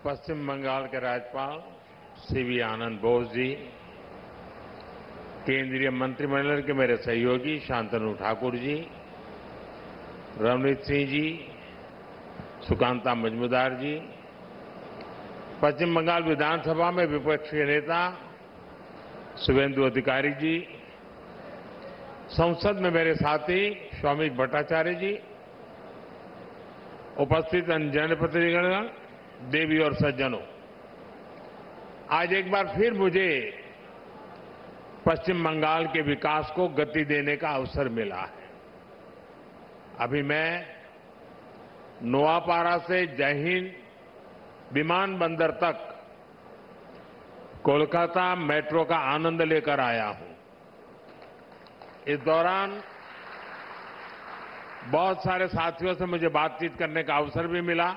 पश्चिम बंगाल के राज्यपाल सीवी आनंद बोस जी, केंद्रीय मंत्रिमंडल के मेरे सहयोगी शांतनु ठाकुर जी, रवनीत सिंह जी, सुकांता मजूमदार जी, पश्चिम बंगाल विधानसभा में विपक्षी नेता शुभेंदु अधिकारी जी, संसद में मेरे साथी शौमिक भट्टाचार्य जी, उपस्थित अन्य जनप्रतिनिधिगण, देवी और सज्जनों, आज एक बार फिर मुझे पश्चिम बंगाल के विकास को गति देने का अवसर मिला है। अभी मैं नोआपाड़ा से जय हिंद विमानबंदर तक कोलकाता मेट्रो का आनंद लेकर आया हूं। इस दौरान बहुत सारे साथियों से मुझे बातचीत करने का अवसर भी मिला।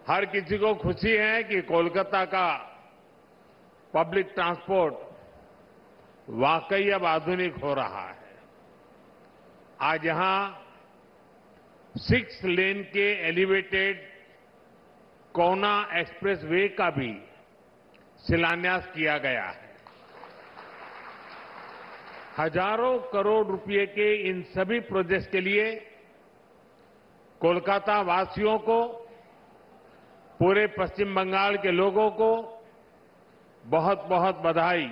हर किसी को खुशी है कि कोलकाता का पब्लिक ट्रांसपोर्ट वाकई अब आधुनिक हो रहा है। आज यहां 6 लेन के एलिवेटेड कोना एक्सप्रेस वे का भी शिलान्यास किया गया है। हजारों करोड़ रुपए के इन सभी प्रोजेक्ट्स के लिए कोलकाता वासियों को, पूरे पश्चिम बंगाल के लोगों को बहुत बहुत बधाई।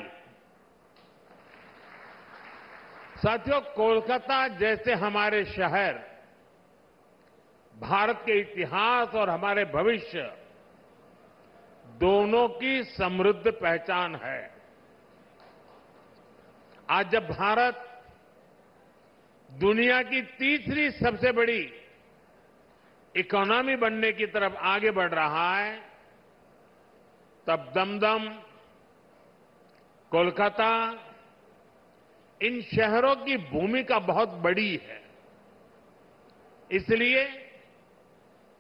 साथियों, कोलकाता जैसे हमारे शहर भारत के इतिहास और हमारे भविष्य दोनों की समृद्ध पहचान है। आज जब भारत दुनिया की तीसरी सबसे बड़ी इकोनॉमी बनने की तरफ आगे बढ़ रहा है, तब दमदम, कोलकाता, इन शहरों की भूमिका बहुत बड़ी है। इसलिए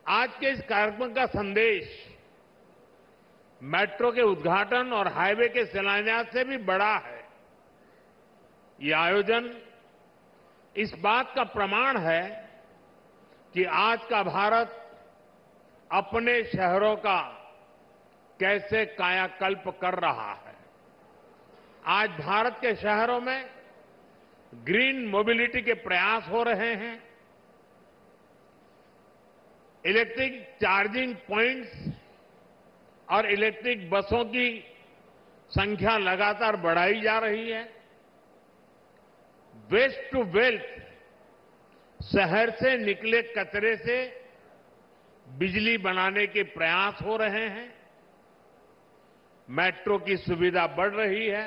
आज के इस कार्यक्रम का संदेश मेट्रो के उद्घाटन और हाईवे के शिलान्यास से भी बड़ा है। ये आयोजन इस बात का प्रमाण है कि आज का भारत अपने शहरों का कैसे कायाकल्प कर रहा है। आज भारत के शहरों में ग्रीन मोबिलिटी के प्रयास हो रहे हैं। इलेक्ट्रिक चार्जिंग पॉइंट्स और इलेक्ट्रिक बसों की संख्या लगातार बढ़ाई जा रही है। वेस्ट टू वेल्थ, शहर से निकले कचरे से बिजली बनाने के प्रयास हो रहे हैं। मेट्रो की सुविधा बढ़ रही है।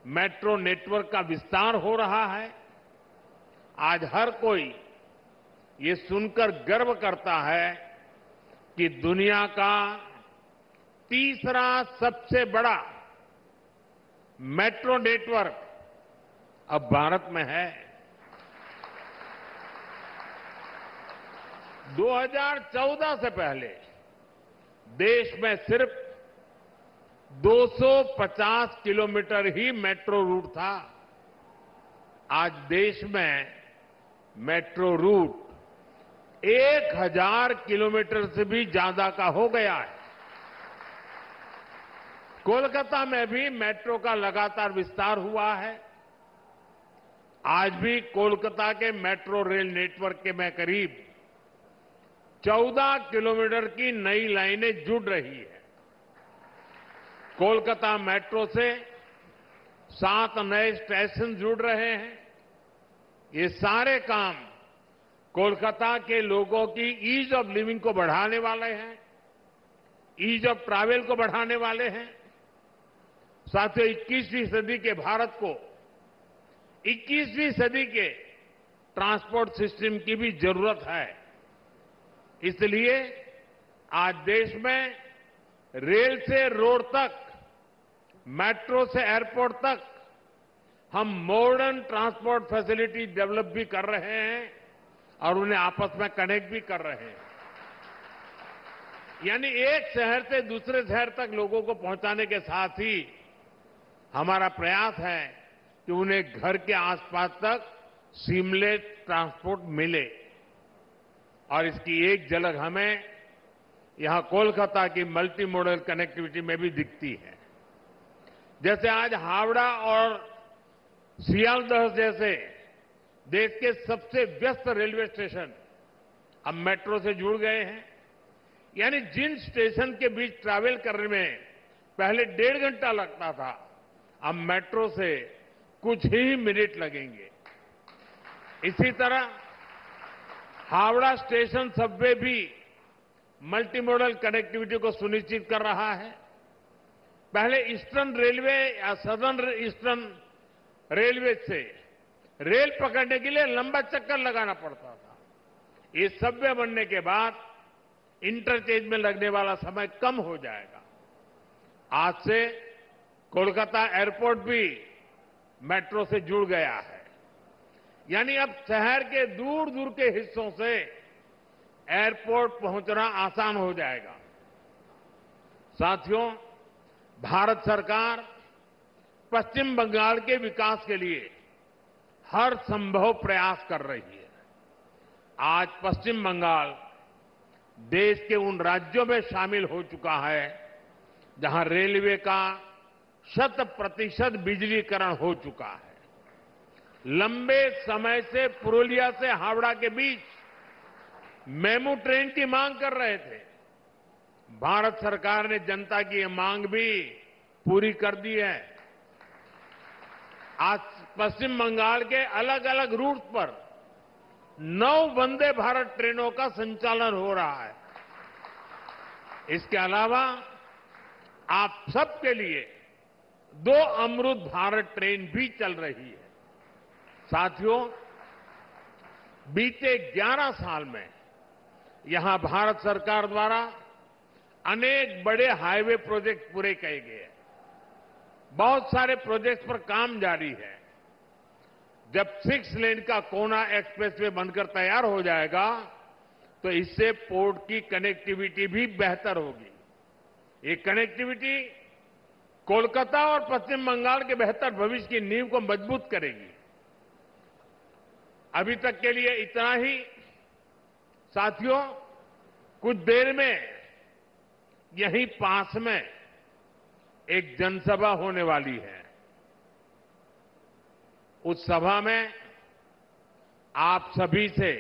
मेट्रो नेटवर्क का विस्तार हो रहा है। आज हर कोई ये सुनकर गर्व करता है कि दुनिया का तीसरा सबसे बड़ा मेट्रो नेटवर्क अब भारत में है। 2014 से पहले देश में सिर्फ 250 किलोमीटर ही मेट्रो रूट था। आज देश में मेट्रो रूट 1000 किलोमीटर से भी ज्यादा का हो गया है। कोलकाता में भी मेट्रो का लगातार विस्तार हुआ है। आज भी कोलकाता के मेट्रो रेल नेटवर्क के में करीब 14 किलोमीटर की नई लाइनें जुड़ रही है। कोलकाता मेट्रो से 7 नए स्टेशन जुड़ रहे हैं। ये सारे काम कोलकाता के लोगों की ईज ऑफ लिविंग को बढ़ाने वाले हैं, ईज ऑफ ट्रैवल को बढ़ाने वाले हैं। साथियों, 21वीं सदी के भारत को 21वीं सदी के ट्रांसपोर्ट सिस्टम की भी जरूरत है। इसलिए आज देश में रेल से रोड तक, मेट्रो से एयरपोर्ट तक हम मॉडर्न ट्रांसपोर्ट फैसिलिटी डेवलप भी कर रहे हैं और उन्हें आपस में कनेक्ट भी कर रहे हैं। यानी एक शहर से दूसरे शहर तक लोगों को पहुंचाने के साथ ही हमारा प्रयास है कि उन्हें घर के आसपास तक सीमलेस ट्रांसपोर्ट मिले। और इसकी एक झलक हमें यहां कोलकाता की मल्टी मॉडल कनेक्टिविटी में भी दिखती है। जैसे आज हावड़ा और सियालदह जैसे देश के सबसे व्यस्त रेलवे स्टेशन अब मेट्रो से जुड़ गए हैं। यानी जिन स्टेशन के बीच ट्रैवल करने में पहले 1.5 घंटा लगता था, अब मेट्रो से कुछ ही मिनट लगेंगे। इसी तरह हावड़ा स्टेशन सबवे भी मल्टी मॉडल कनेक्टिविटी को सुनिश्चित कर रहा है। पहले ईस्टर्न रेलवे या सदर्न ईस्टर्न रेलवे से रेल पकड़ने के लिए लंबा चक्कर लगाना पड़ता था। ये सबवे बनने के बाद इंटरचेंज में लगने वाला समय कम हो जाएगा। आज से कोलकाता एयरपोर्ट भी मेट्रो से जुड़ गया है। यानी अब शहर के दूर दूर के हिस्सों से एयरपोर्ट पहुंचना आसान हो जाएगा। साथियों, भारत सरकार पश्चिम बंगाल के विकास के लिए हर संभव प्रयास कर रही है। आज पश्चिम बंगाल देश के उन राज्यों में शामिल हो चुका है जहां रेलवे का 100% बिजलीकरण हो चुका है। लंबे समय से पुरुलिया से हावड़ा के बीच मेमू ट्रेन की मांग कर रहे थे। भारत सरकार ने जनता की यह मांग भी पूरी कर दी है। आज पश्चिम बंगाल के अलग अलग रूट पर 9 वंदे भारत ट्रेनों का संचालन हो रहा है। इसके अलावा आप सबके लिए 2 अमृत भारत ट्रेन भी चल रही है। साथियों, बीते 11 साल में यहां भारत सरकार द्वारा अनेक बड़े हाईवे प्रोजेक्ट पूरे किए गए हैं। बहुत सारे प्रोजेक्ट्स पर काम जारी है। जब 6 लेन का कोना एक्सप्रेसवे बनकर तैयार हो जाएगा तो इससे पोर्ट की कनेक्टिविटी भी बेहतर होगी। ये कनेक्टिविटी कोलकाता और पश्चिम बंगाल के बेहतर भविष्य की नींव को मजबूत करेगी। अभी तक के लिए इतना ही। साथियों, कुछ देर में यहीं पास में एक जनसभा होने वाली है। उस सभा में आप सभी से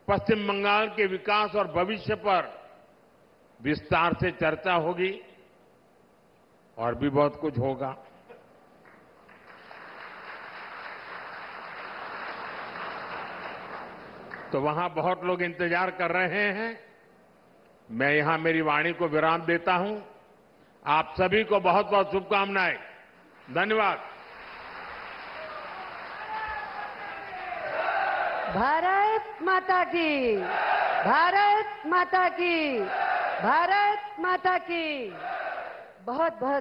पश्चिम बंगाल के विकास और भविष्य पर विस्तार से चर्चा होगी और भी बहुत कुछ होगा। तो वहां बहुत लोग इंतजार कर रहे हैं। मैं यहां मेरी वाणी को विराम देता हूं। आप सभी को बहुत बहुत शुभकामनाएं। धन्यवाद। भारत माता की, भारत माता की, भारत माता की। बहुत बहुत